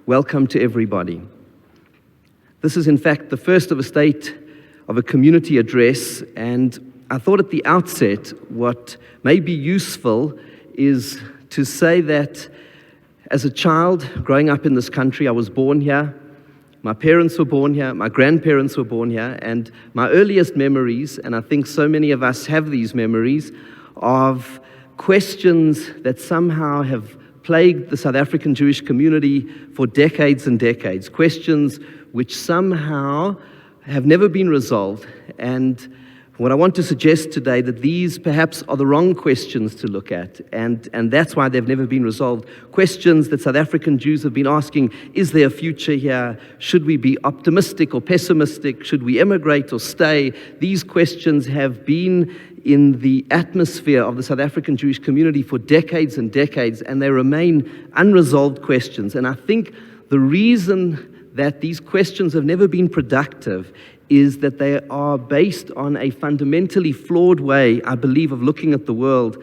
Welcome to everybody. This is in fact the first of a state of a community address, and I thought at the outset what may be useful is to say that as a child growing up in this country, I was born here, my parents were born here, my grandparents were born here, and my earliest memories, and I think so many of us have these memories, of questions that somehow have plagued the South African Jewish community for decades and decades, questions which somehow have never been resolved. And what I want to suggest today, that these perhaps are the wrong questions to look at, and that's why they've never been resolved. Questions that South African Jews have been asking: is there a future here? Should we be optimistic or pessimistic? Should we emigrate or stay? These questions have been in the atmosphere of the South African Jewish community for decades and decades, and they remain unresolved questions. And I think the reason that these questions have never been productive is that they are based on a fundamentally flawed way, I believe, of looking at the world,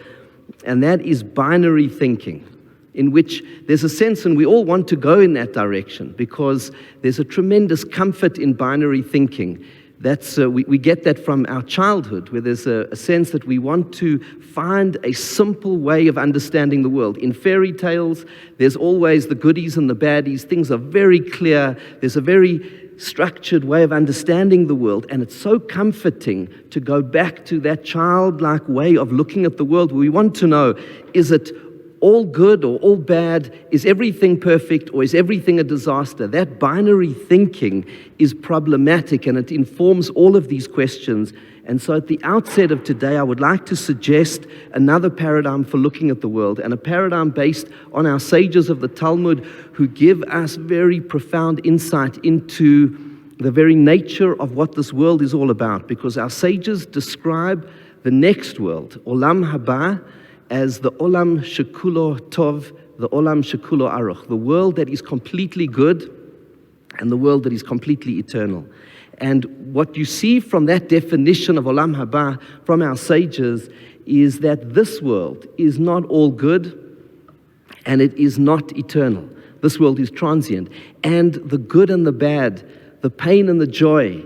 and that is binary thinking, in which there's a sense, and we all want to go in that direction, because there's a tremendous comfort in binary thinking. We get that from our childhood, where there's a sense that we want to find a simple way of understanding the world. In fairy tales, there's always the goodies and the baddies. Things are very clear. There's a very structured way of understanding the world, and it's so comforting to go back to that childlike way of looking at the world, where we want to know, is it all good or all bad? Is everything perfect or is everything a disaster? That binary thinking is problematic, and it informs all of these questions. And so at the outset of today, I would like to suggest another paradigm for looking at the world, and a paradigm based on our sages of the Talmud, who give us very profound insight into the very nature of what this world is all about. Because our sages describe the next world, Olam Haba, as the Olam Shekulo Tov, the Olam Shekulo Aruch, the world that is completely good and the world that is completely eternal. And what you see from that definition of Olam Haba from our sages is that this world is not all good and it is not eternal. This world is transient. And the good and the bad, the pain and the joy,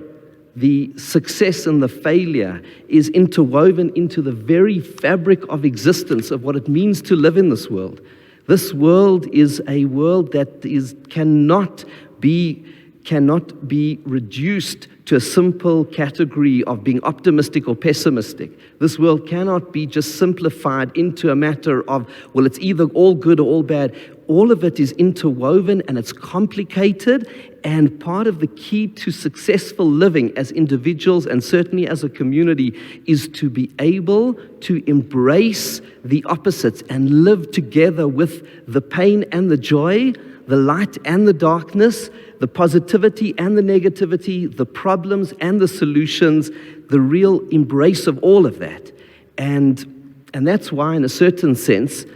the success and the failure is interwoven into the very fabric of existence of what it means to live in this world. This world is a world that cannot be reduced to a simple category of being optimistic or pessimistic. This world cannot be just simplified into a matter of, well, it's either all good or all bad. All of it is interwoven and it's complicated, and part of the key to successful living as individuals and certainly as a community is to be able to embrace the opposites and live together with the pain and the joy, the light and the darkness, the positivity and the negativity, the problems and the solutions, the real embrace of all of that. And that's why, in a certain sense,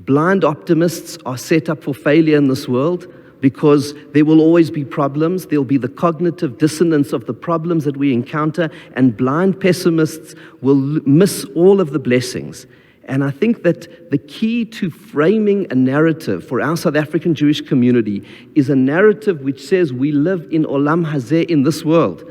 blind optimists are set up for failure in this world, because there will always be problems. There'll be the cognitive dissonance of the problems that we encounter, and blind pessimists will miss all of the blessings. And I think that the key to framing a narrative for our South African Jewish community is a narrative which says we live in Olam Hazeh, in this world.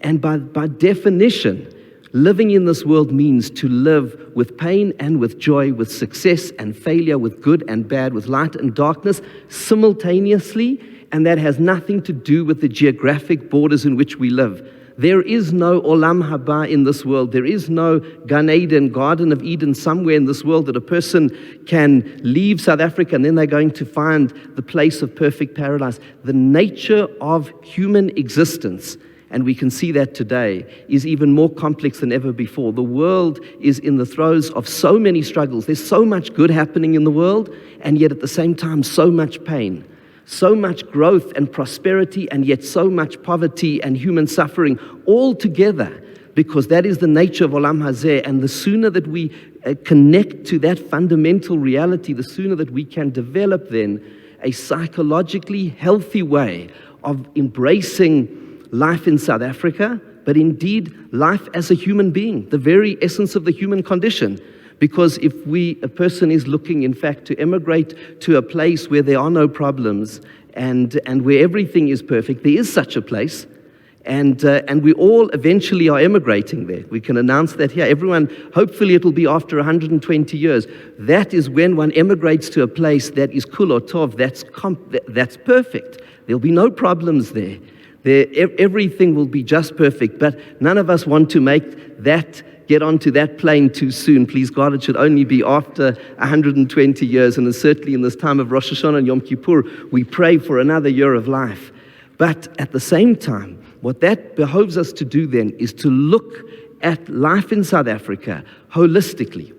And by definition, living in this world means to live with pain and with joy, with success and failure, with good and bad, with light and darkness simultaneously. And that has nothing to do with the geographic borders in which we live. There is no Olam Haba in this world. There is no Gan Eden, Garden of Eden, somewhere in this world that a person can leave South Africa and then they're going to find the place of perfect paradise. The nature of human existence, and we can see that today, is even more complex than ever before. The world is in the throes of so many struggles. There's so much good happening in the world, and yet at the same time, so much pain. So much growth and prosperity, and yet so much poverty and human suffering all together, because that is the nature of Olam Hazeh. And the sooner that we connect to that fundamental reality, the sooner that we can develop then a psychologically healthy way of embracing life in South Africa, but indeed life as a human being, the very essence of the human condition. Because if a person is looking, in fact, to emigrate to a place where there are no problems and where everything is perfect. There is such a place. And we all eventually are emigrating there. We can announce that here. Everyone, hopefully it'll be after 120 years. That is when one emigrates to a place that is kul or tov, that's perfect. There'll be no problems there. Everything will be just perfect. But none of us want to get onto that plane too soon. Please God, it should only be after 120 years. And certainly in this time of Rosh Hashanah and Yom Kippur, we pray for another year of life. But at the same time, what that behoves us to do then is to look at life in South Africa holistically.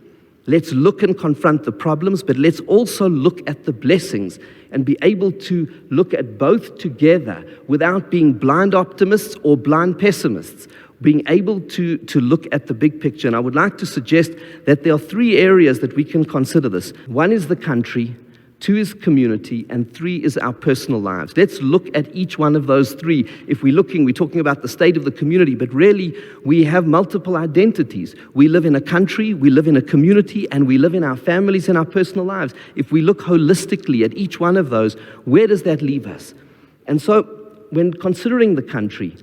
Let's look and confront the problems, but let's also look at the blessings and be able to look at both together without being blind optimists or blind pessimists, being able to look at the big picture. And I would like to suggest that there are three areas that we can consider this. One is the country, two is community, and three is our personal lives. Let's look at each one of those three. If we're talking about the state of the community, but really we have multiple identities. We live in a country, we live in a community, and we live in our families and our personal lives. If we look holistically at each one of those, where does that leave us? And so when considering the country,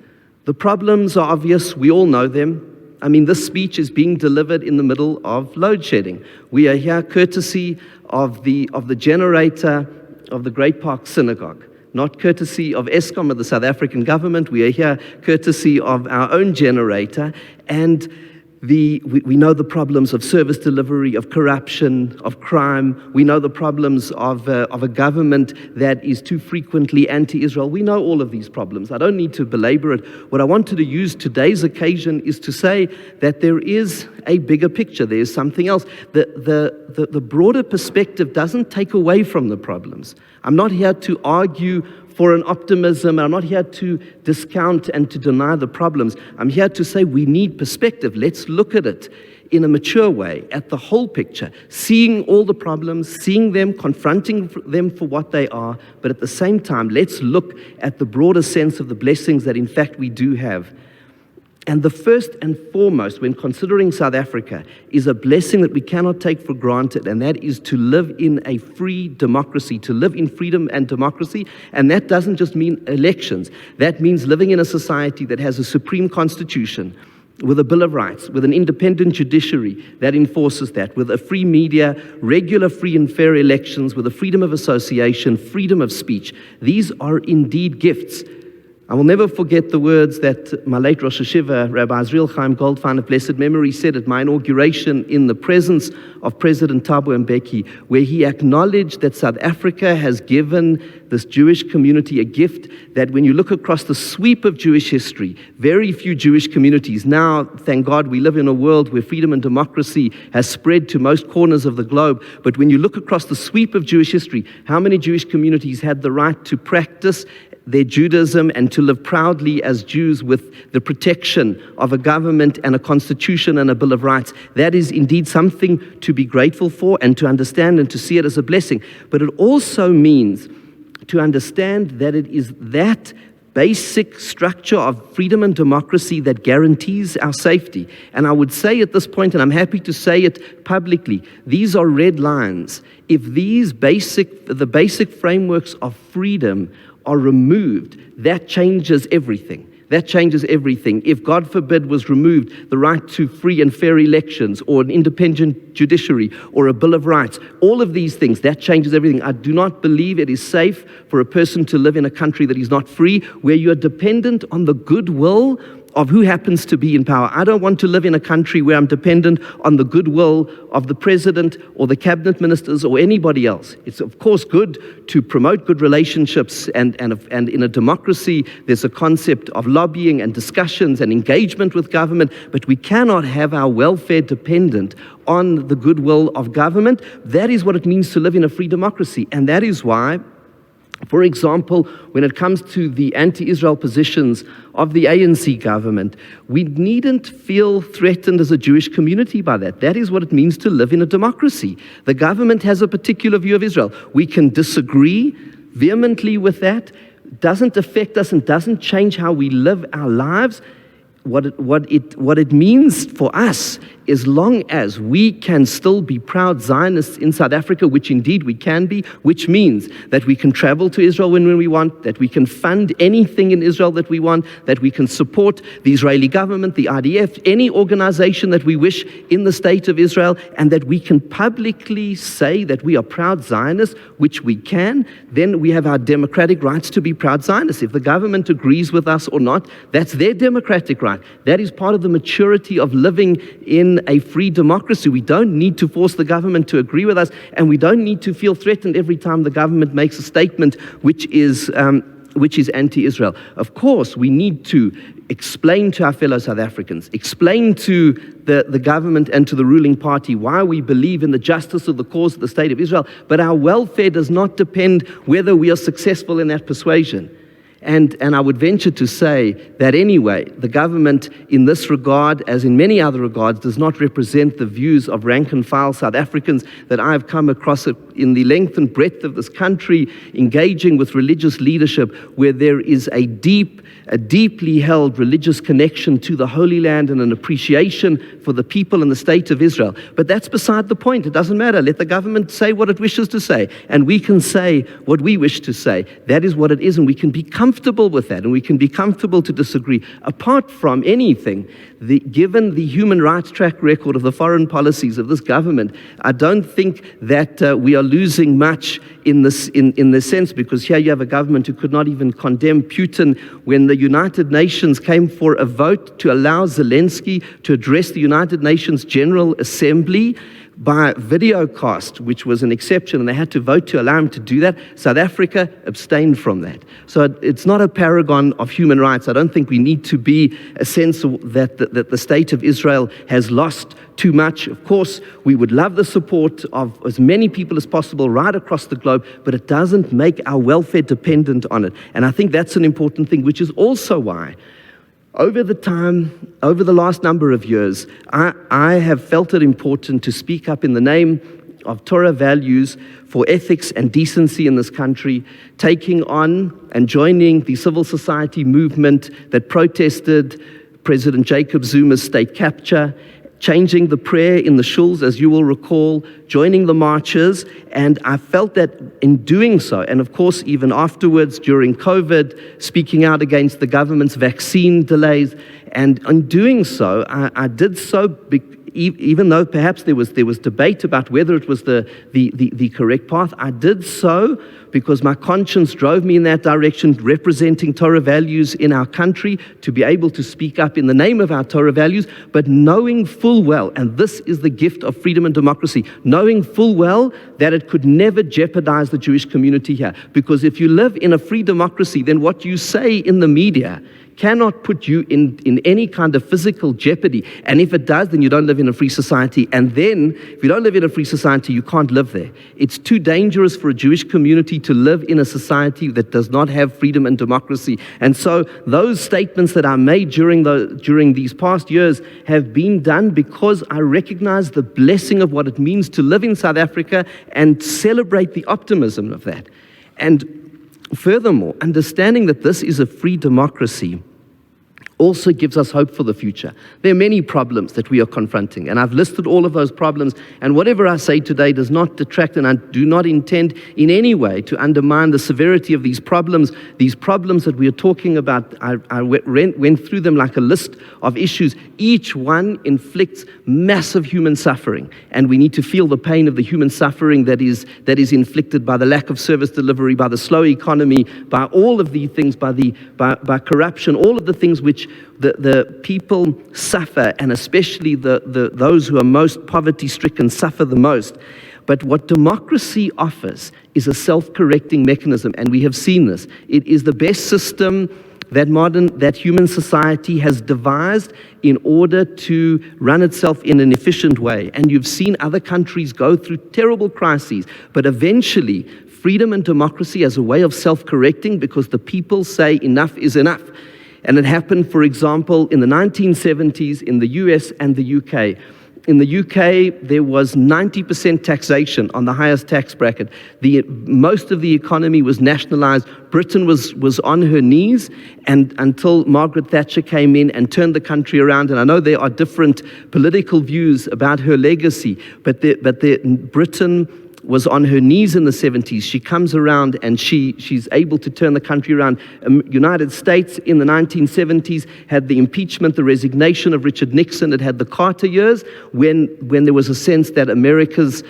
the problems are obvious. We all know them. I mean, this speech is being delivered in the middle of load shedding. We are here courtesy of the generator of the Great Park Synagogue, not courtesy of Eskom or the South African government. We are here courtesy of our own generator, and we know the problems of service delivery, of corruption, of crime. We know the problems of a government that is too frequently anti-Israel. We know all of these problems. I don't need to belabor it. What I wanted to use today's occasion is to say that there is a bigger picture. There is something else. The broader perspective doesn't take away from the problems. I'm not here to argue for an optimism. I'm not here to discount and to deny the problems. I'm here to say we need perspective. Let's look at it in a mature way, at the whole picture, seeing all the problems, seeing them, confronting them for what they are, but at the same time, let's look at the broader sense of the blessings that in fact we do have. And the first and foremost, when considering South Africa, is a blessing that we cannot take for granted, and that is to live in a free democracy, to live in freedom and democracy. And that doesn't just mean elections. That means living in a society that has a supreme constitution, with a Bill of Rights, with an independent judiciary that enforces that, with a free media, regular free and fair elections, with a freedom of association, freedom of speech. These are indeed gifts. I will never forget the words that my late Rosh Hashiva, Rabbi Azriel Chaim Goldstein of blessed memory, said at my inauguration in the presence of President Thabo Mbeki, where he acknowledged that South Africa has given this Jewish community a gift that when you look across the sweep of Jewish history, very few Jewish communities. Now, thank God, we live in a world where freedom and democracy has spread to most corners of the globe. But when you look across the sweep of Jewish history, how many Jewish communities had the right to practice their Judaism and to live proudly as Jews with the protection of a government and a constitution and a Bill of Rights? That is indeed something to be grateful for and to understand and to see it as a blessing. But it also means to understand that it is that basic structure of freedom and democracy that guarantees our safety. And I would say at this point, and I'm happy to say it publicly, these are red lines. If the basic frameworks of freedom are removed, that changes everything. That changes everything. If, God forbid, was removed the right to free and fair elections or an independent judiciary or a Bill of Rights, all of these things, that changes everything. I do not believe it is safe for a person to live in a country that is not free, where you are dependent on the goodwill of who happens to be in power. I don't want to live in a country where I'm dependent on the goodwill of the president or the cabinet ministers or anybody else. It's of course good to promote good relationships, and in a democracy there's a concept of lobbying and discussions and engagement with government, but we cannot have our welfare dependent on the goodwill of government. That is what it means to live in a free democracy, and that is why, for example, when it comes to the anti-Israel positions of the ANC government, we needn't feel threatened as a Jewish community by that. That is what it means to live in a democracy. The government has a particular view of Israel. We can disagree vehemently with that. It doesn't affect us and doesn't change how we live our lives. what it means for us, as long as we can still be proud Zionists in South Africa, which indeed we can be, which means that we can travel to Israel when we want, that we can fund anything in Israel that we want, that we can support the Israeli government, the IDF, any organization that we wish in the state of Israel, and that we can publicly say that we are proud Zionists, which we can, then we have our democratic rights to be proud Zionists. If the government agrees with us or not, that's their democratic right. That is part of the maturity of living in a free democracy. We don't need to force the government to agree with us, and we don't need to feel threatened every time the government makes a statement which is anti-Israel. Of course, we need to explain to our fellow South Africans, explain to the government and to the ruling party why we believe in the justice of the cause of the state of Israel, but our welfare does not depend whether we are successful in that persuasion. And I would venture to say that anyway, the government in this regard, as in many other regards, does not represent the views of rank-and-file South Africans that I have come across in the length and breadth of this country, engaging with religious leadership where there is a deeply held religious connection to the Holy Land and an appreciation for the people and the state of Israel. But that's beside the point. It doesn't matter. Let the government say what it wishes to say, and we can say what we wish to say. That is what it is, and we can be comfortable with that, and we can be comfortable to disagree. Apart from anything, given the human rights track record of the foreign policies of this government, I don't think that we are losing much in this sense, because here you have a government who could not even condemn Putin when the United Nations came for a vote to allow Zelensky to address the United Nations General Assembly by videocast, which was an exception, and they had to vote to allow him to do that. South Africa abstained from that. So it's not a paragon of human rights. I don't think we need to be a sense that the state of Israel has lost too much. Of course, we would love the support of as many people as possible right across the globe, but it doesn't make our welfare dependent on it. And I think that's an important thing, which is also why over the last number of years, I have felt it important to speak up in the name of Torah values for ethics and decency in this country, taking on and joining the civil society movement that protested President Jacob Zuma's state capture, changing the prayer in the shuls, as you will recall, joining the marches, and I felt that in doing so, and of course even afterwards during COVID, speaking out against the government's vaccine delays, and in doing so, I did so even though perhaps there was debate about whether it was the correct path. I did so because my conscience drove me in that direction, representing Torah values in our country, to be able to speak up in the name of our Torah values, but knowing full well, and this is the gift of freedom and democracy, knowing full well that it could never jeopardize the Jewish community here. Because if you live in a free democracy, then what you say in the media cannot put you in any kind of physical jeopardy. And if it does, then you don't live in a free society. And then, if you don't live in a free society, you can't live there. It's too dangerous for a Jewish community to live in a society that does not have freedom and democracy. And so those statements that I made during these past years have been done because I recognize the blessing of what it means to live in South Africa and celebrate the optimism of that. And furthermore, understanding that this is a free democracy also gives us hope for the future. There are many problems that we are confronting, and I've listed all of those problems, and whatever I say today does not detract, and I do not intend in any way to undermine the severity of these problems that we are talking about. I went through them like a list of issues. Each one inflicts massive human suffering, and we need to feel the pain of the human suffering that is inflicted by the lack of service delivery, by the slow economy, by all of these things, by corruption, all of the things which the people suffer, and especially those who are most poverty-stricken suffer the most. But what democracy offers is a self-correcting mechanism, and we have seen this. It is the best system that human society has devised in order to run itself in an efficient way. And you've seen other countries go through terrible crises, but eventually freedom and democracy as a way of self-correcting, because the people say enough is enough. And it happened, for example, in the 1970s in the US and the UK. In the UK, there was 90% taxation on the highest tax bracket. Most of the economy was nationalized. Britain was on her knees, and until Margaret Thatcher came in and turned the country around. And I know there are different political views about her legacy, but Britain was on her knees in the 70s. She comes around and she's able to turn the country around. United States in the 1970s had the impeachment, the resignation of Richard Nixon. It had the Carter years when there was a sense that America's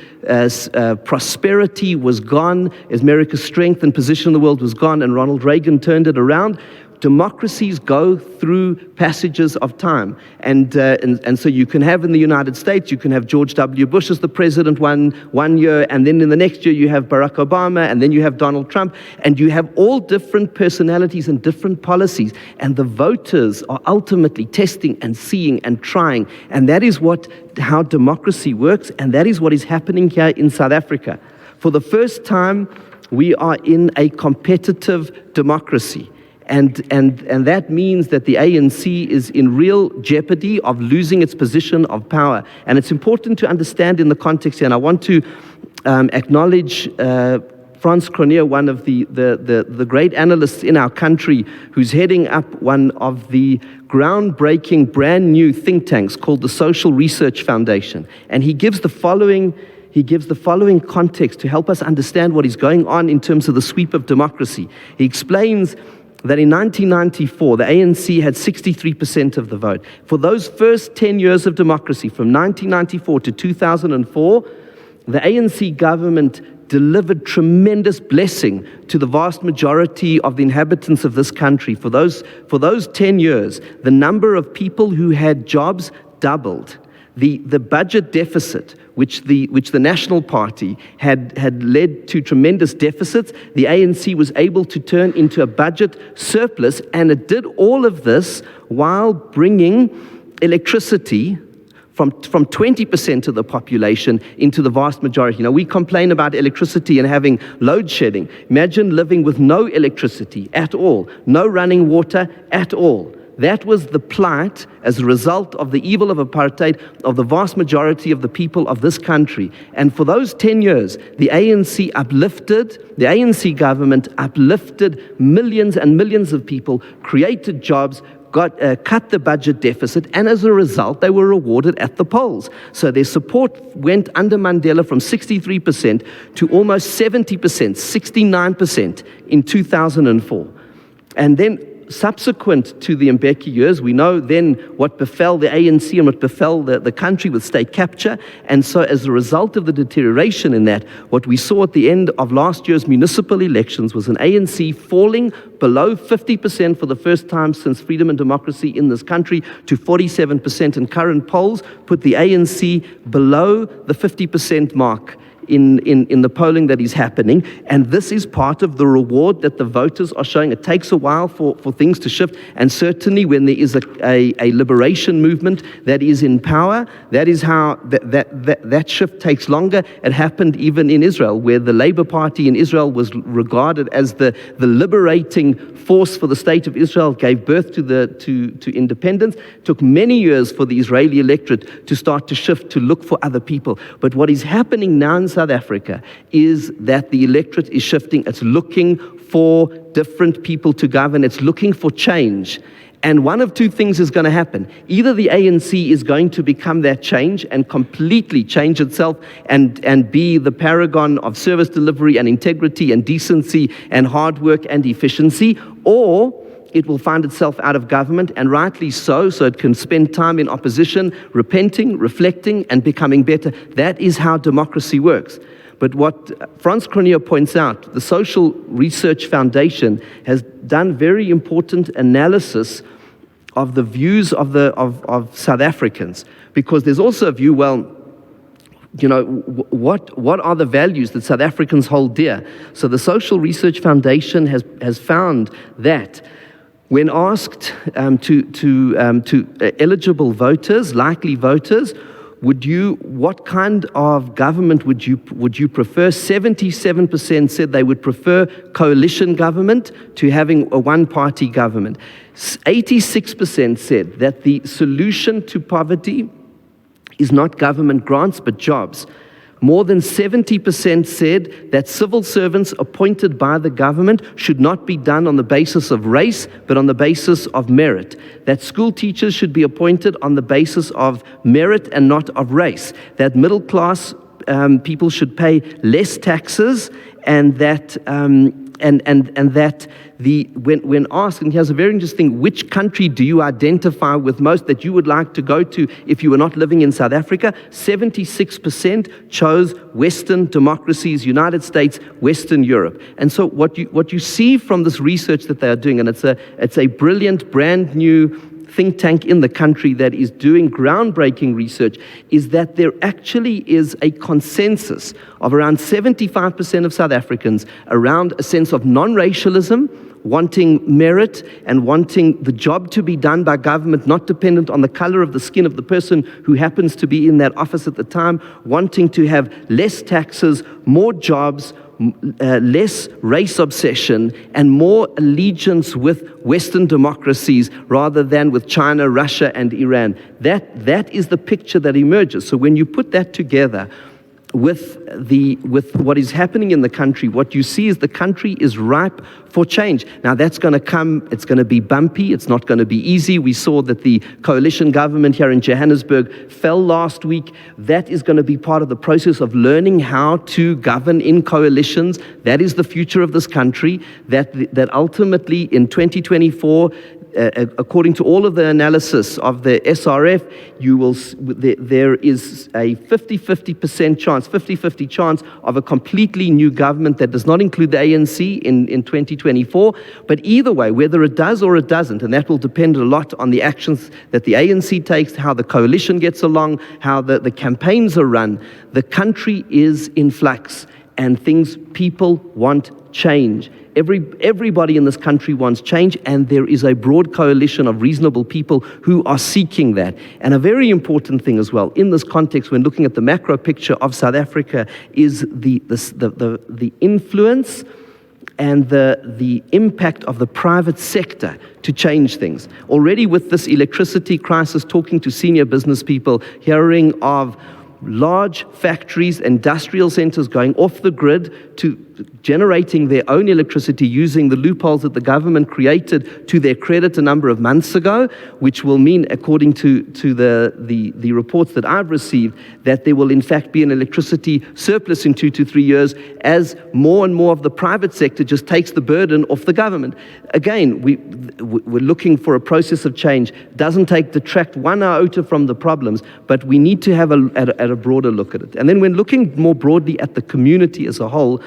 prosperity was gone, America's strength and position in the world was gone, and Ronald Reagan turned it around. Democracies go through passages of time. And so you can have in the United States, you can have George W. Bush as the president one year, and then in the next year you have Barack Obama, and then you have Donald Trump, and you have all different personalities and different policies. And the voters are ultimately testing and seeing and trying. And that is how democracy works, and that is what is happening here in South Africa. For the first time, we are in a competitive democracy. And that means that the ANC is in real jeopardy of losing its position of power. And it's important to understand in the context here, and I want to acknowledge Frans Cronje, one of the great analysts in our country, who's heading up one of the groundbreaking, brand new think tanks called the Social Research Foundation. And he gives the following context to help us understand what is going on in terms of the sweep of democracy. He explains that in 1994, the ANC had 63% of the vote. For those first 10 years of democracy, from 1994 to 2004, the ANC government delivered tremendous blessing to the vast majority of the inhabitants of this country. For those 10 years, the number of people who had jobs doubled. The budget deficit, which the National Party had led to tremendous deficits, the ANC was able to turn into a budget surplus, and it did all of this while bringing electricity from 20% of the population into the vast majority. Now, we complain about electricity and having load shedding. Imagine living with no electricity at all, no running water at all. That was the plight, as a result of the evil of apartheid, of the vast majority of the people of this country. And for those 10 years, the ANC government uplifted millions and millions of people, created jobs, cut the budget deficit, and as a result, they were rewarded at the polls. So their support went under Mandela from 63% to almost 70%, 69% in 2004. And then subsequent to the Mbeki years, we know then what befell the ANC and what befell the country with state capture. And so as a result of the deterioration in that, what we saw at the end of last year's municipal elections was an ANC falling below 50% for the first time since freedom and democracy in this country to 47%. And current polls put the ANC below the 50% mark in the polling that is happening, and this is part of the reward that the voters are showing. It takes a while for things to shift, and certainly when there is a liberation movement that is in power, that is how that shift takes longer. It happened even in Israel, where the Labour Party in Israel was regarded as the liberating force for the state of Israel, gave birth to independence. It took many years for the Israeli electorate to start to shift, to look for other people. But what is happening now in South Africa is that the electorate is shifting. It's looking for different people to govern. It's looking for change. And one of two things is going to happen. Either the ANC is going to become that change and completely change itself and be the paragon of service delivery and integrity and decency and hard work and efficiency, or it will find itself out of government, and rightly so it can spend time in opposition, repenting, reflecting, and becoming better. That is how democracy works. But what Frans Cronje points out, the Social Research Foundation has done very important analysis of the views of South Africans, because there's also a view, well, you know, what are the values that South Africans hold dear? So the Social Research Foundation has found that when asked to eligible voters, likely voters, what kind of government would you prefer? 77% said they would prefer coalition government to having a one-party government. 86% said that the solution to poverty is not government grants, but jobs. More than 70% said that civil servants appointed by the government should not be done on the basis of race, but on the basis of merit. That school teachers should be appointed on the basis of merit and not of race. That middle class people should pay less taxes, and that when asked, and here's a very interesting thing, which country do you identify with most that you would like to go to if you were not living in South Africa? 76% chose Western democracies, United States, Western Europe. And so what you see from this research that they are doing, and it's a brilliant, brand new think tank in the country that is doing groundbreaking research, is that there actually is a consensus of around 75% of South Africans around a sense of non-racialism, wanting merit and wanting the job to be done by government, not dependent on the color of the skin of the person who happens to be in that office at the time, wanting to have less taxes, more jobs, less race obsession, and more allegiance with Western democracies rather than with China, Russia, and Iran. That is the picture that emerges. So when you put that together with what is happening in the country, what you see is the country is ripe for change. Now that's going to come, it's going to be bumpy, it's not going to be easy. We saw that the coalition government here in Johannesburg fell last week. That is going to be part of the process of learning how to govern in coalitions. That is the future of this country, that ultimately in 2024, according to all of the analysis of the SRF, there is a 50-50% chance, 50-50 chance of a completely new government that does not include the ANC in 2024. But either way, whether it does or it doesn't, and that will depend a lot on the actions that the ANC takes, how the coalition gets along, how the campaigns are run, the country is in flux, and people want change. Everybody in this country wants change, and there is a broad coalition of reasonable people who are seeking that. And a very important thing as well, in this context, when looking at the macro picture of South Africa, is the influence and the impact of the private sector to change things. Already with this electricity crisis, talking to senior business people, hearing of large factories, industrial centers going off the grid to generating their own electricity using the loopholes that the government created to their credit a number of months ago, which will mean, according to the reports that I've received, that there will in fact be an electricity surplus in 2 to 3 years as more and more of the private sector just takes the burden off the government. Again, we're looking for a process of change. Doesn't detract one iota from the problems, but we need to have a broader look at it. And then when looking more broadly at the community as a whole,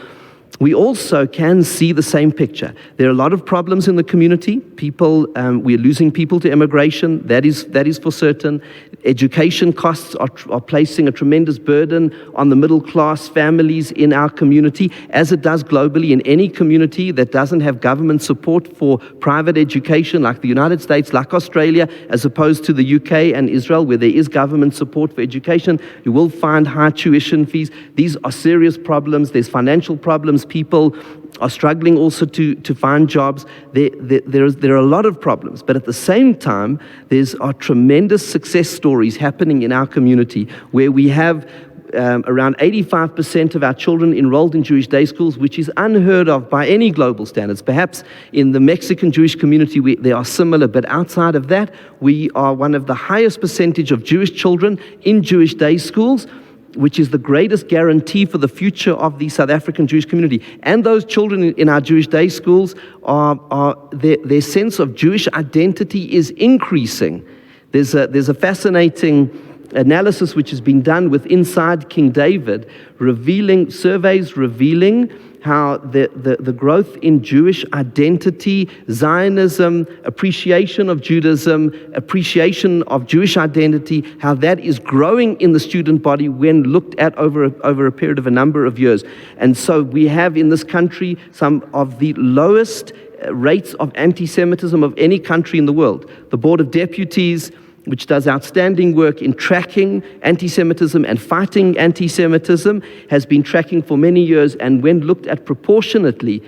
we also can see the same picture. There are a lot of problems in the community. We're losing people to immigration. That is for certain. Education costs are placing a tremendous burden on the middle class families in our community, as it does globally in any community that doesn't have government support for private education, like the United States, like Australia, as opposed to the UK and Israel, where there is government support for education. You will find high tuition fees. These are serious problems. There's financial problems. People are struggling also to find jobs. There are a lot of problems, but at the same time, there are tremendous success stories happening in our community where we have around 85% of our children enrolled in Jewish day schools, which is unheard of by any global standards. Perhaps in the Mexican Jewish community they are similar, but outside of that, we are one of the highest percentage of Jewish children in Jewish day schools, which is the greatest guarantee for the future of the South African Jewish community. And those children in our Jewish day schools, their sense of Jewish identity is increasing. There's a fascinating analysis which has been done with Inside King David, surveys revealing how the growth in Jewish identity, Zionism, appreciation of Judaism, appreciation of Jewish identity, how that is growing in the student body when looked at over a period of a number of years. And so we have in this country some of the lowest rates of anti-Semitism of any country in the world. The Board of Deputies, which does outstanding work in tracking anti-Semitism and fighting anti-Semitism, has been tracking for many years, and when looked at proportionately,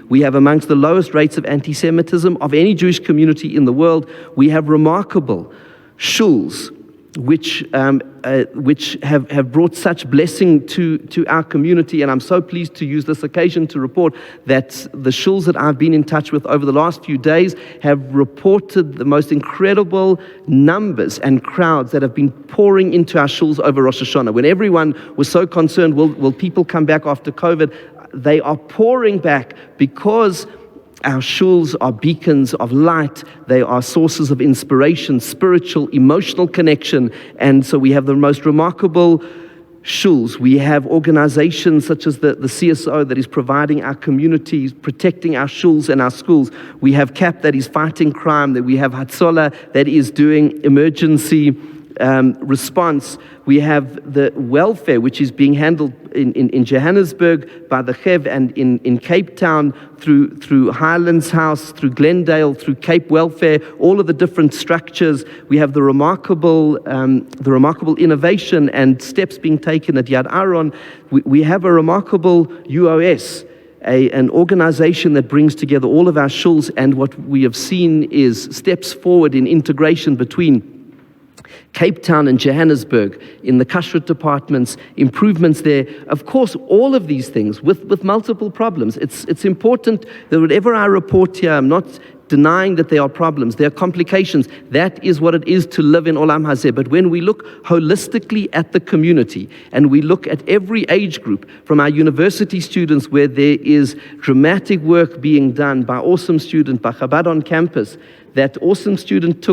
we have amongst the lowest rates of anti-Semitism of any Jewish community in the world. We have remarkable shuls which have brought such blessing to our community. And I'm so pleased to use this occasion to report that the shuls that I've been in touch with over the last few days have reported the most incredible numbers and crowds that have been pouring into our shuls over Rosh Hashanah. When everyone was so concerned, will people come back after COVID? They are pouring back because our shuls are beacons of light. They are sources of inspiration, spiritual, emotional connection. And so we have the most remarkable shuls. We have organizations such as the CSO that is providing our communities, protecting our shuls and our schools. We have CAP that is fighting crime. That we have Hatzola that is doing emergency response. We have the welfare, which is being handled in Johannesburg by the Chev, and in Cape Town through Highlands House, through Glendale, through Cape Welfare, all of the different structures. We have the remarkable innovation and steps being taken at Yad Aaron. We have a remarkable UOS, an organization that brings together all of our shuls, and what we have seen is steps forward in integration between Cape Town and Johannesburg in the kashrut departments, improvements there. Of course, all of these things with multiple problems. It's important that whatever I report here, I'm not denying that there are problems, there are complications. That is what it is to live in Olam Hazeh. But when we look holistically at the community, and we look at every age group, from our university students, where there is dramatic work being done by awesome students, by Chabad on campus, that awesome student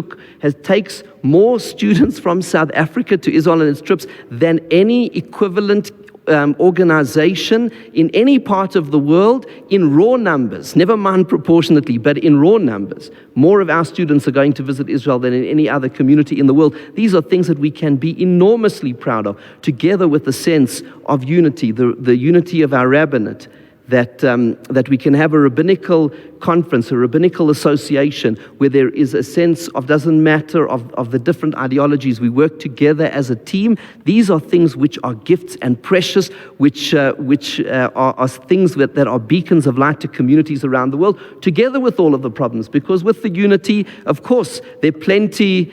takes more students from South Africa to Israel on its trips than any equivalent organization in any part of the world in raw numbers, never mind proportionately, but in raw numbers. More of our students are going to visit Israel than in any other community in the world. These are things that we can be enormously proud of, together with the sense of unity, the unity of our rabbinate, that we can have a rabbinical conference, a rabbinical association, where there is a sense of, doesn't matter, of the different ideologies. We work together as a team. These are things which are gifts and precious, which are things that are beacons of light to communities around the world, together with all of the problems. Because with the unity, of course, there are plenty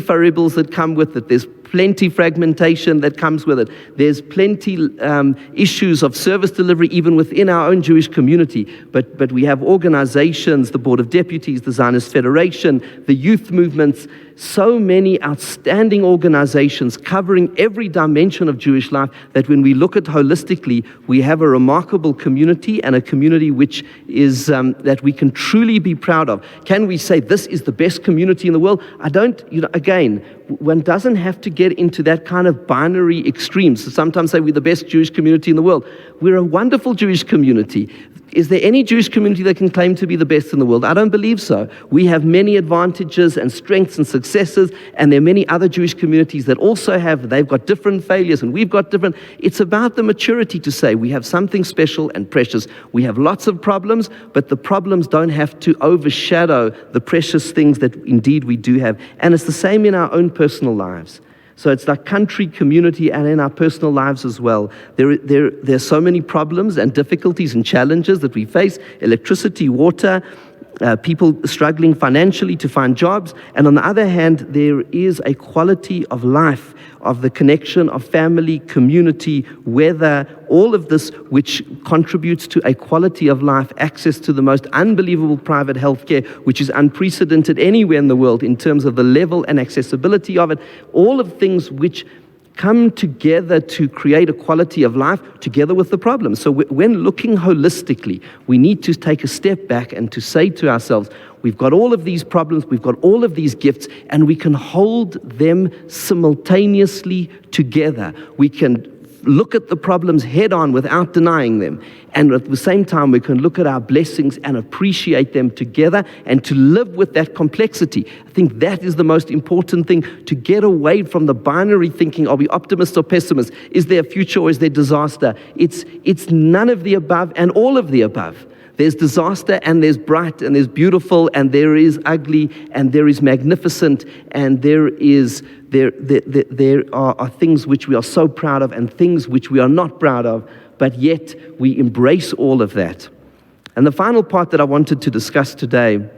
variables that come with it. There's plenty fragmentation that comes with it. There's plenty issues of service delivery even within our own Jewish community. But we have organizations, the Board of Deputies, the Zionist Federation, the youth movements, so many outstanding organizations covering every dimension of Jewish life, that when we look at holistically, we have a remarkable community, and a community which is that we can truly be proud of. Can we say this is the best community in the world? I don't, again, one doesn't have to get into that kind of binary extremes. So sometimes say we're the best Jewish community in the world. We're a wonderful Jewish community. Is there any Jewish community that can claim to be the best in the world? I don't believe so. We have many advantages and strengths and successes, and there are many other Jewish communities that also they've got different failures, and we've got different. It's about the maturity to say we have something special and precious. We have lots of problems, but the problems don't have to overshadow the precious things that indeed we do have. And it's the same in our own personal lives. So it's like country, community, and in our personal lives as well. There are so many problems and difficulties and challenges that we face: electricity, water, people struggling financially to find jobs. And on the other hand, there is a quality of life, of the connection of family, community, weather, all of this which contributes to a quality of life, access to the most unbelievable private healthcare, which is unprecedented anywhere in the world in terms of the level and accessibility of it. All of things which come together to create a quality of life together with the problems. So when looking holistically, we need to take a step back and to say to ourselves, we've got all of these problems, we've got all of these gifts, and we can hold them simultaneously together. We can look at the problems head on without denying them. And at the same time, we can look at our blessings and appreciate them together, and to live with that complexity. I think that is the most important thing, to get away from the binary thinking, are we optimists or pessimists? Is there a future or is there disaster? It's none of the above and all of the above. There's disaster, and there's bright, and there's beautiful, and there is ugly, and there is magnificent, and there are things which we are so proud of and things which we are not proud of, but yet we embrace all of that. And the final part that I wanted to discuss today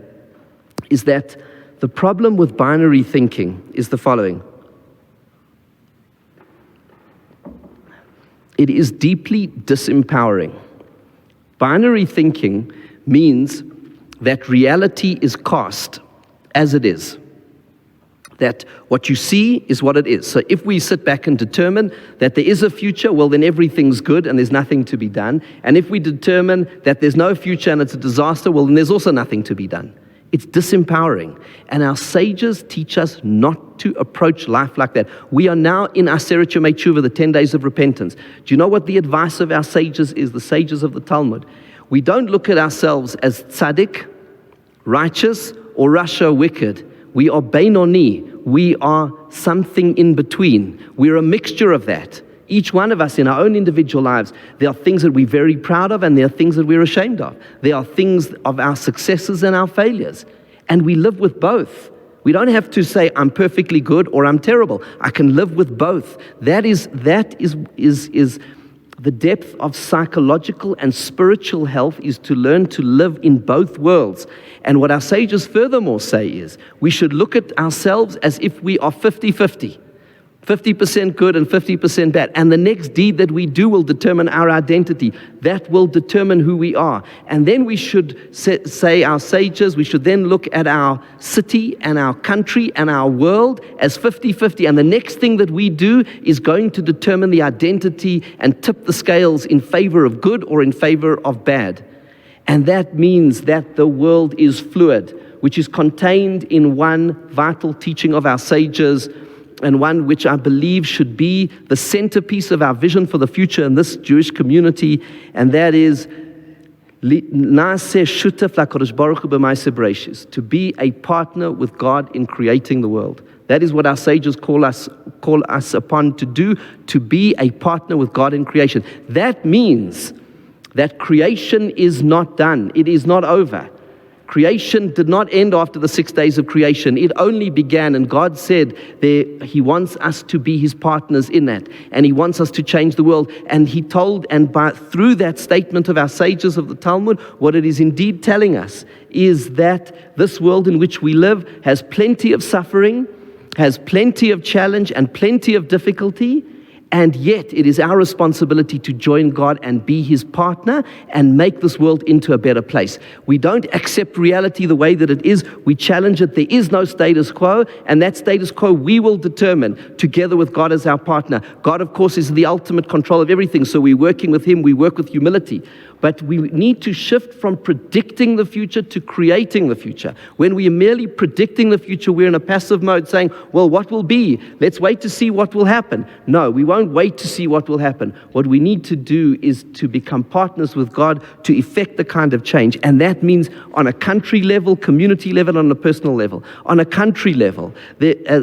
is that The problem with binary thinking is the following. It is deeply disempowering. Binary thinking means that reality is cast as it is. That what you see is what it is. So if we sit back and determine that there is a future, well, then everything's good and there's nothing to be done. And if we determine that there's no future and it's a disaster, well, then there's also nothing to be done. It's disempowering. And our sages teach us not to approach life like that. We are now in Aseret Yomei Tshuva, the 10 days of repentance. Do you know what the advice of our sages is, the sages of the Talmud? We don't look at ourselves as tzaddik, righteous, or rasha, wicked. We are Beinoni. We are something in between. We're a mixture of that. Each one of us in our own individual lives, there are things that we're very proud of and there are things that we're ashamed of. There are things of our successes and our failures. And we live with both. We don't have to say, I'm perfectly good or I'm terrible. I can live with both. That is the depth of psychological and spiritual health, is to learn to live in both worlds. And what our sages furthermore say is, we should look at ourselves as if we are 50-50. 50% good and 50% bad. And the next deed that we do will determine our identity. That will determine who we are. And then we should say, our sages, we should then look at our city and our country and our world as 50-50. And the next thing that we do is going to determine the identity and tip the scales in favor of good or in favor of bad. And that means that the world is fluid, which is contained in one vital teaching of our sages, and one which I believe should be the centerpiece of our vision for the future in this Jewish community, and that is to be a partner with God in creating the world. That is what our sages call us upon to do, to be a partner with God in creation. That means that creation is not done. It is not over. Creation did not end after the 6 days of creation. It only began, and God said He wants us to be His partners in that, and He wants us to change the world. And He told, through that statement of our sages of the Talmud, what it is indeed telling us is that this world in which we live has plenty of suffering, has plenty of challenge and plenty of difficulty, and yet it is our responsibility to join God and be His partner and make this world into a better place. We don't accept reality the way that it is. We challenge it. There is no status quo, and that status quo we will determine together with God as our partner. God, of course, is the ultimate control of everything, so we're working with Him. We work with humility. But we need to shift from predicting the future to creating the future. When we are merely predicting the future, we're in a passive mode saying, well, what will be? Let's wait to see what will happen. No, we won't wait to see what will happen. What we need to do is to become partners with God to effect the kind of change. And that means on a country level, community level, on a personal level. On a country level,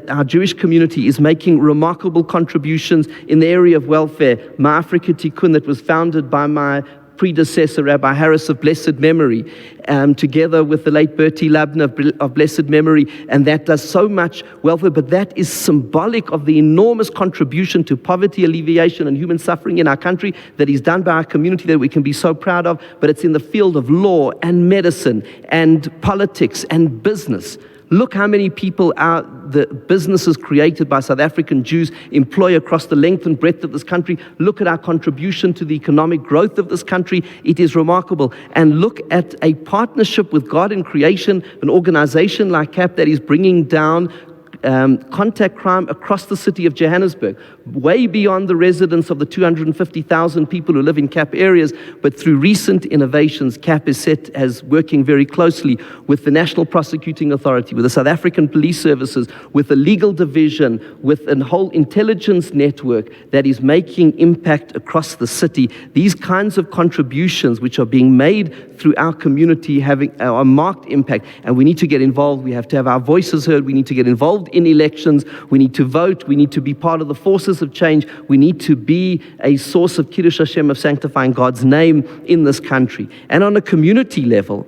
our Jewish community is making remarkable contributions in the area of welfare. Ma'afrika Tikkun, that was founded by my predecessor, Rabbi Harris of blessed memory, together with the late Bertie Labner of blessed memory, and that does so much welfare, but that is symbolic of the enormous contribution to poverty alleviation and human suffering in our country that is done by our community that we can be so proud of, but it's in the field of law and medicine and politics and business. Look how many people the businesses created by South African Jews employ across the length and breadth of this country. Look at our contribution to the economic growth of this country. It is remarkable. And look at a partnership with God in creation, an organization like CAP that is bringing down contact crime across the city of Johannesburg, way beyond the residents of the 250,000 people who live in CAP areas. But through recent innovations, CAP is set as working very closely with the National Prosecuting Authority, with the South African Police Services, with the legal division, with a whole intelligence network that is making impact across the city. These kinds of contributions which are being made through our community having a marked impact, and we need to get involved. We have to have our voices heard. We need to get involved in elections. We need to vote. We need to be part of the forces of change. We need to be a source of Kiddush Hashem, of sanctifying God's name in this country. And on a community level,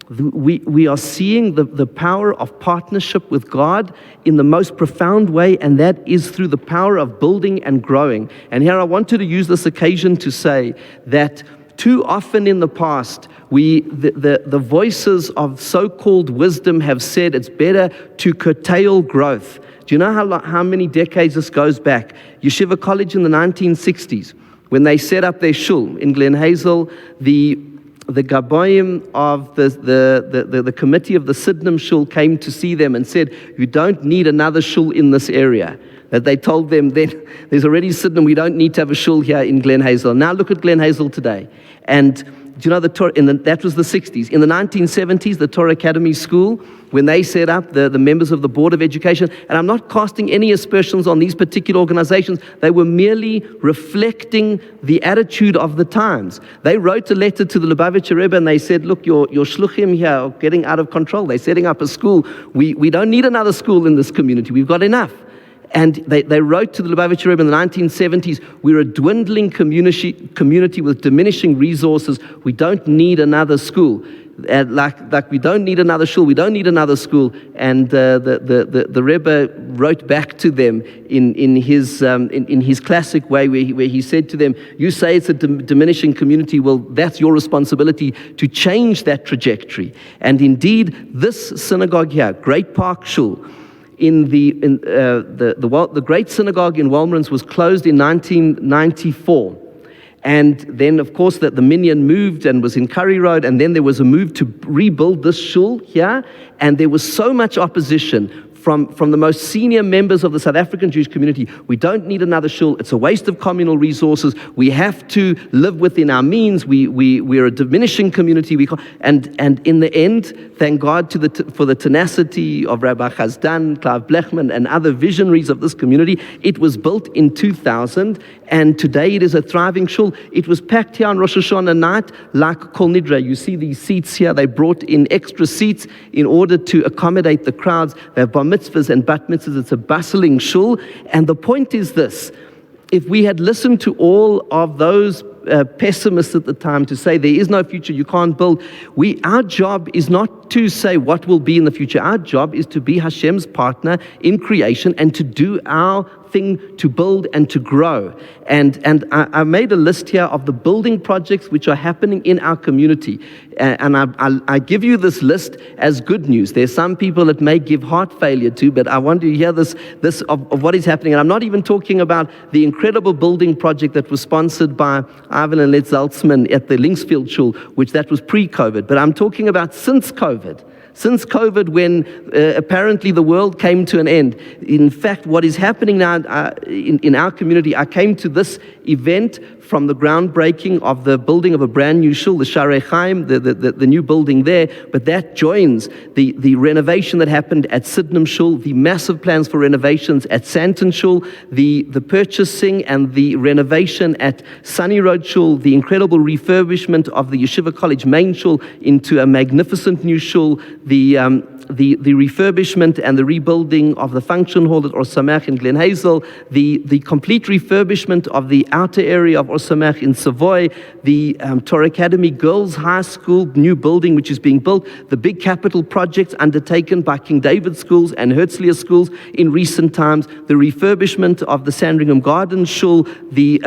we are seeing the power of partnership with God in the most profound way, and that is through the power of building and growing. And here I wanted to use this occasion to say that too often in the past, The voices of so-called wisdom have said it's better to curtail growth. Do you know how many decades this goes back? Yeshiva College in the 1960s, when they set up their shul in Glen Hazel, the Gaboim of the committee of the Sydenham Shul came to see them and said, you don't need another shul in this area. That they told them then, there's already Sydenham, we don't need to have a shul here in Glen Hazel. Now look at Glen Hazel today. And do you know that was the 60s. In the 1970s, the Torah Academy School, when they set up the members of the Board of Education, and I'm not casting any aspersions on these particular organizations, they were merely reflecting the attitude of the times. They wrote a letter to the Lubavitcher Rebbe and they said, look, your shluchim here are getting out of control. They're setting up a school. We don't need another school in this community. We've got enough. And they wrote to the Lubavitcher Rebbe in the 1970s, we're a dwindling community with diminishing resources. We don't need another school. Like we don't need another shul, we don't need another school. And the Rebbe wrote back to them in his classic way, where he said to them, you say it's a diminishing community, well, that's your responsibility to change that trajectory. And indeed, this synagogue here, Great Park Shul, the great synagogue in Walmerans was closed in 1994. And then, of course, the minyan moved and was in Curry Road, and then there was a move to rebuild this shul here, and there was so much opposition from the most senior members of the South African Jewish community. We don't need another shul. It's a waste of communal resources. We have to live within our means. We're a diminishing community. And in the end, thank God for the tenacity of Rabbi Chazdan, Clive Blechman, and other visionaries of this community. It was built in 2000, and today it is a thriving shul. It was packed here on Rosh Hashanah night like Kol Nidra. You see these seats here. They brought in extra seats in order to accommodate the crowds. They have bar mitzvahs and bat mitzvahs. It's a bustling shul. And the point is this: if we had listened to all of those pessimists at the time to say there is no future, you can't build, our job is not to say what will be in the future. Our job is to be Hashem's partner in creation and to do our thing to build and to grow. And I made a list here of the building projects which are happening in our community. And I give you this list as good news. There's some people that may give heart failure to, but I want you to hear this of what is happening. And I'm not even talking about the incredible building project that was sponsored by Ivan and Let Zaltzman at the Linksfield Shul, which that was pre-COVID. But I'm talking about since COVID. Since COVID, when apparently the world came to an end. In fact, what is happening now in our community, I came to this event from the groundbreaking of the building of a brand new shul, the Sharei Chaim, the new building there, but that joins the renovation that happened at Sydenham Shul, the massive plans for renovations at Santon Shul, the purchasing and the renovation at Sunny Road Shul, the incredible refurbishment of the Yeshiva College main shul into a magnificent new shul, the refurbishment and the rebuilding of the function hall at Or Sameach in Glen Hazel, the complete refurbishment of the outer area of Or Sameach in Savoy, the Torah Academy Girls High School new building which is being built, the big capital projects undertaken by King David schools and Herzliya schools in recent times, the refurbishment of the Sandringham Gardens Shul, the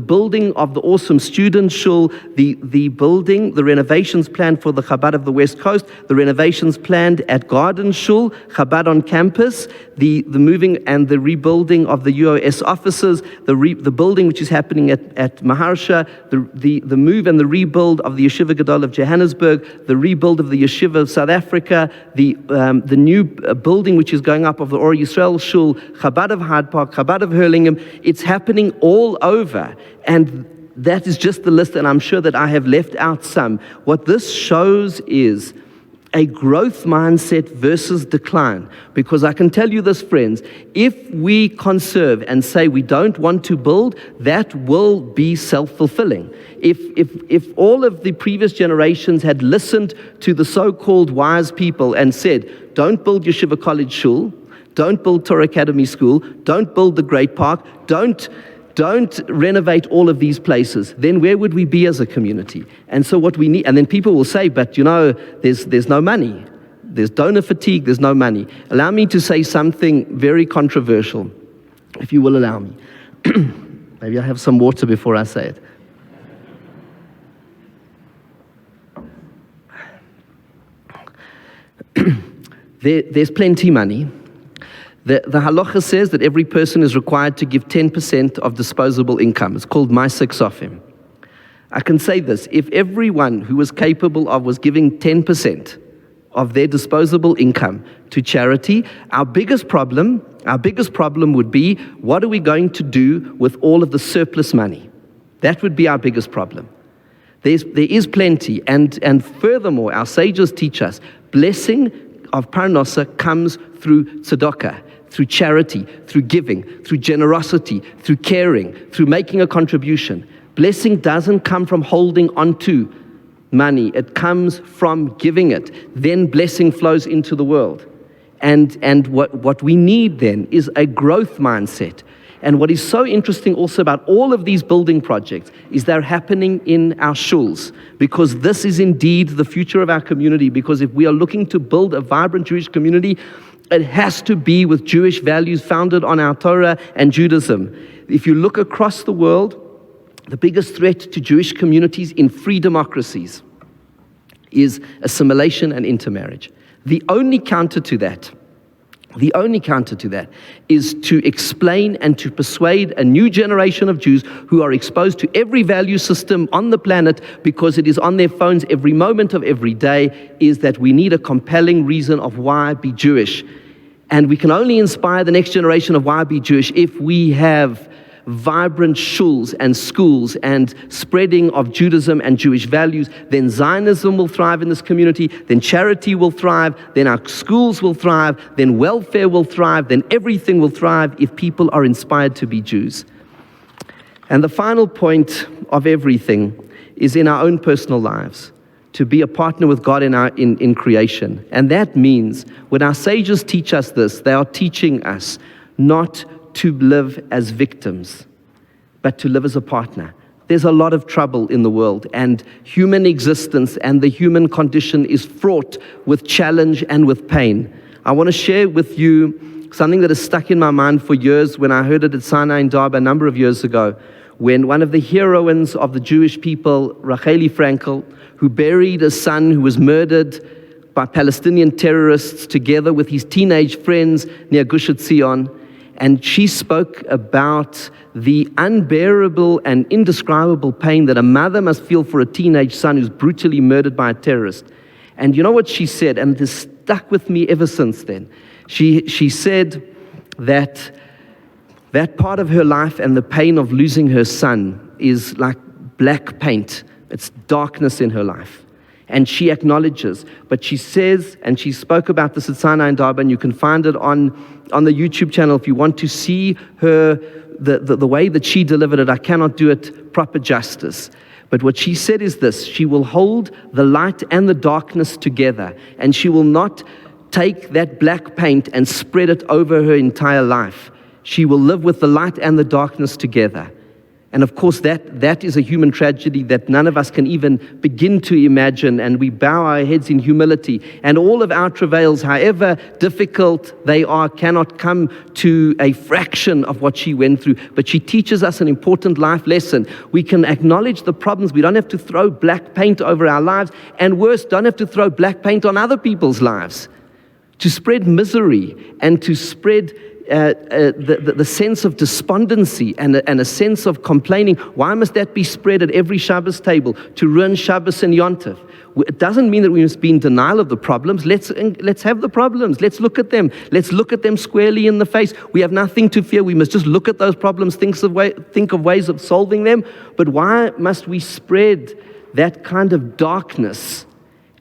building of the awesome student Shul, the building, the renovations planned for the Chabad of the West Coast, the renovations planned at Garden Shul, Chabad on campus, the moving and the rebuilding of the UOS offices, the building which is happening at Maharsha, the move and the rebuild of the Yeshiva Gadol of Johannesburg, the rebuild of the Yeshiva of South Africa, the new building which is going up of the Or Yisrael Shul, Chabad of Hyde Park, Chabad of Hurlingham. It's happening all over. And that is just the list, and I'm sure that I have left out some. What this shows is a growth mindset versus decline. Because I can tell you this, friends, if we conserve and say we don't want to build, that will be self-fulfilling. If all of the previous generations had listened to the so-called wise people and said, don't build Yeshiva College Shul, don't build Torah Academy School, don't build the Great Park, don't renovate all of these places, then where would we be as a community? And so what we need, and then people will say, but you know, there's no money. There's donor fatigue, there's no money. Allow me to say something very controversial, if you will allow me. Maybe I have some water before I say it. There's plenty money. The halacha says that every person is required to give 10% of disposable income. It's called Ma'aseh Ksofim. I can say this, if everyone who was capable of was giving 10% of their disposable income to charity, our biggest problem would be, what are we going to do with all of the surplus money? That would be our biggest problem. There is plenty, and furthermore, our sages teach us, blessing of parnasa comes through tzedakah, through charity, through giving, through generosity, through caring, through making a contribution. Blessing doesn't come from holding onto money. It comes from giving it. Then blessing flows into the world. And what we need then is a growth mindset. And what is so interesting also about all of these building projects is they're happening in our shuls, because this is indeed the future of our community. Because if we are looking to build a vibrant Jewish community, it has to be with Jewish values founded on our Torah and Judaism. If you look across the world, the biggest threat to Jewish communities in free democracies is assimilation and intermarriage. The only counter to that is to explain and to persuade a new generation of Jews who are exposed to every value system on the planet because it is on their phones every moment of every day, is that we need a compelling reason of why be Jewish. And we can only inspire the next generation of why be Jewish if we have vibrant shuls and schools and spreading of Judaism and Jewish values. Then Zionism will thrive in this community, then charity will thrive, then our schools will thrive, then welfare will thrive, then everything will thrive if people are inspired to be Jews. And the final point of everything is in our own personal lives, to be a partner with God in creation. And that means when our sages teach us this, they are teaching us not to live as victims, but to live as a partner. There's a lot of trouble in the world, and human existence and the human condition is fraught with challenge and with pain. I want to share with you something that has stuck in my mind for years when I heard it at Sinai in Darba a number of years ago, when one of the heroines of the Jewish people, Racheli Frankel, who buried a son who was murdered by Palestinian terrorists together with his teenage friends near Gush Etzion. And she spoke about the unbearable and indescribable pain that a mother must feel for a teenage son who's brutally murdered by a terrorist. And you know what she said, and it has stuck with me ever since then. She said that part of her life and the pain of losing her son is like black paint. It's darkness in her life. And she acknowledges, but she says, and she spoke about this at Sinai and Darba, and you can find it on the YouTube channel if you want to see her, the way that she delivered it. I cannot do it proper justice. But what she said is this: she will hold the light and the darkness together, and she will not take that black paint and spread it over her entire life. She will live with the light and the darkness together. And of course, that is a human tragedy that none of us can even begin to imagine, and we bow our heads in humility. And all of our travails, however difficult they are, cannot come to a fraction of what she went through. But she teaches us an important life lesson. We can acknowledge the problems. We don't have to throw black paint over our lives, and worse, don't have to throw black paint on other people's lives. To spread misery and to spread the sense of despondency and a sense of complaining. Why must that be spread at every Shabbos table to ruin Shabbos and Yontif? It doesn't mean that we must be in denial of the problems. Let's have the problems. Let's look at them. Let's look at them squarely in the face. We have nothing to fear. We must just look at those problems, think of ways of solving them. But why must we spread that kind of darkness?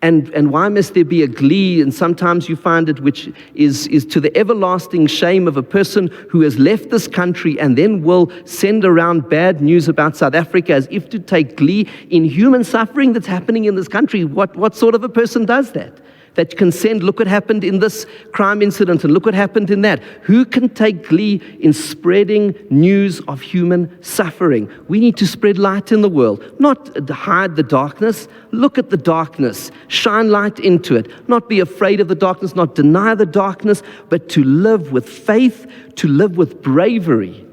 And why must there be a glee, and sometimes you find it, which is to the everlasting shame of a person who has left this country and then will send around bad news about South Africa as if to take glee in human suffering that's happening in this country. What sort of a person does that? That can send, look what happened in this crime incident and look what happened in that. Who can take glee in spreading news of human suffering? We need to spread light in the world, not hide the darkness. Look at the darkness, shine light into it, not be afraid of the darkness, not deny the darkness, but to live with faith, to live with bravery,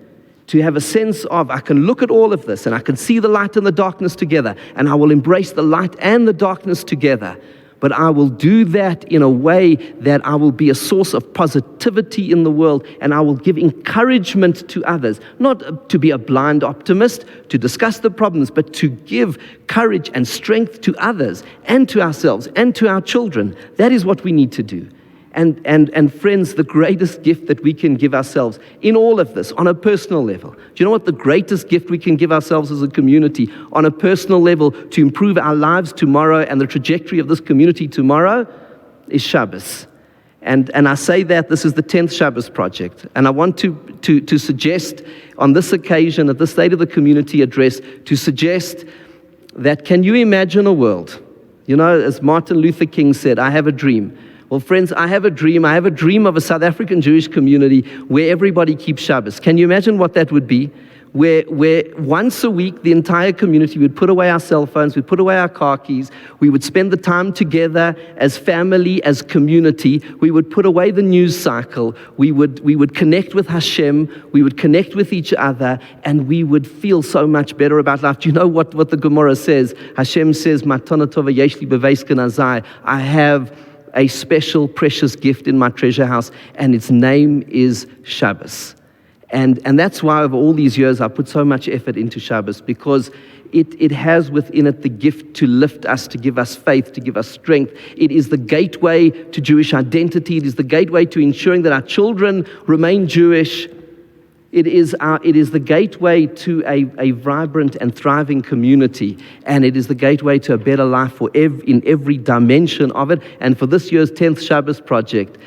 to have a sense of, I can look at all of this and I can see the light and the darkness together, and I will embrace the light and the darkness together. but I will do that in a way that I will be a source of positivity in the world, and I will give encouragement to others. Not to be a blind optimist, to discuss the problems, but to give courage and strength to others and to ourselves and to our children. That is what we need to do. And friends, the greatest gift that we can give ourselves in all of this, on a personal level. Do you know what the greatest gift we can give ourselves as a community on a personal level to improve our lives tomorrow and the trajectory of this community tomorrow is Shabbos. And I say that this is the 10th Shabbos project. And I want to suggest on this occasion, at the State of the Community address, to suggest that, can you imagine a world? You know, as Martin Luther King said, I have a dream. Well, friends, I have a dream. I have a dream of a South African Jewish community where everybody keeps Shabbos. Can you imagine what that would be? Where once a week, the entire community would put away our cell phones, we'd put away our car keys, we would spend the time together as family, as community, we would put away the news cycle, we would connect with Hashem, we would connect with each other, and we would feel so much better about life. Do you know what the Gemara says? Hashem says, Matana tova yesh li beveis kanazai. I have a special, precious gift in my treasure house, and its name is Shabbos. And that's why over all these years I put so much effort into Shabbos, because it has within it the gift to lift us, to give us faith, to give us strength. It is the gateway to Jewish identity. It is the gateway to ensuring that our children remain Jewish. It is the gateway to a vibrant and thriving community, and it is the gateway to a better life in every dimension of it. And for this year's 10th Shabbos project,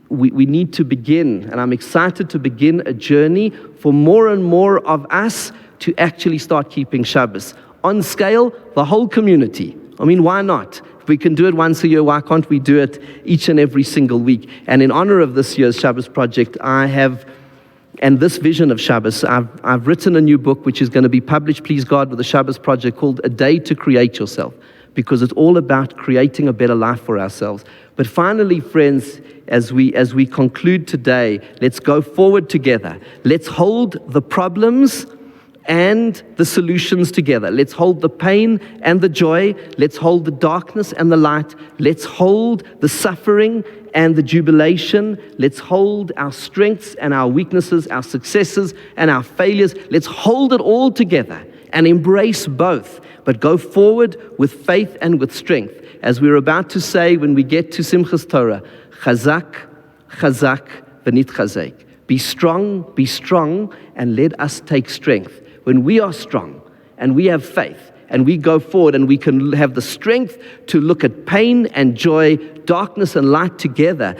we need to begin, and I'm excited to begin a journey for more and more of us to actually start keeping Shabbos. On scale, the whole community. I mean, why not? If we can do it once a year, why can't we do it each and every single week? And in honor of this year's Shabbos project, and this vision of Shabbos, I've written a new book which is going to be published, please God, with the Shabbos project, called A Day to Create Yourself, because it's all about creating a better life for ourselves. But finally, friends, as we conclude today, let's go forward together. Let's hold the problems and the solutions together. Let's hold the pain and the joy. Let's hold the darkness and the light. Let's hold the suffering and the jubilation. Let's hold our strengths and our weaknesses, our successes and our failures. Let's hold it all together and embrace both, but go forward with faith and with strength. As we're about to say when we get to Simchas Torah, Chazak, Chazak, v'nit chazek. Be strong, and let us take strength. When we are strong and we have faith and we go forward and we can have the strength to look at pain and joy, darkness and light together,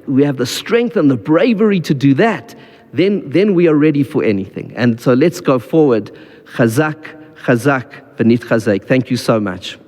we have the strength and the bravery to do that, then we are ready for anything. And so let's go forward. Chazak, Chazak, v'nit chazek. Thank you so much.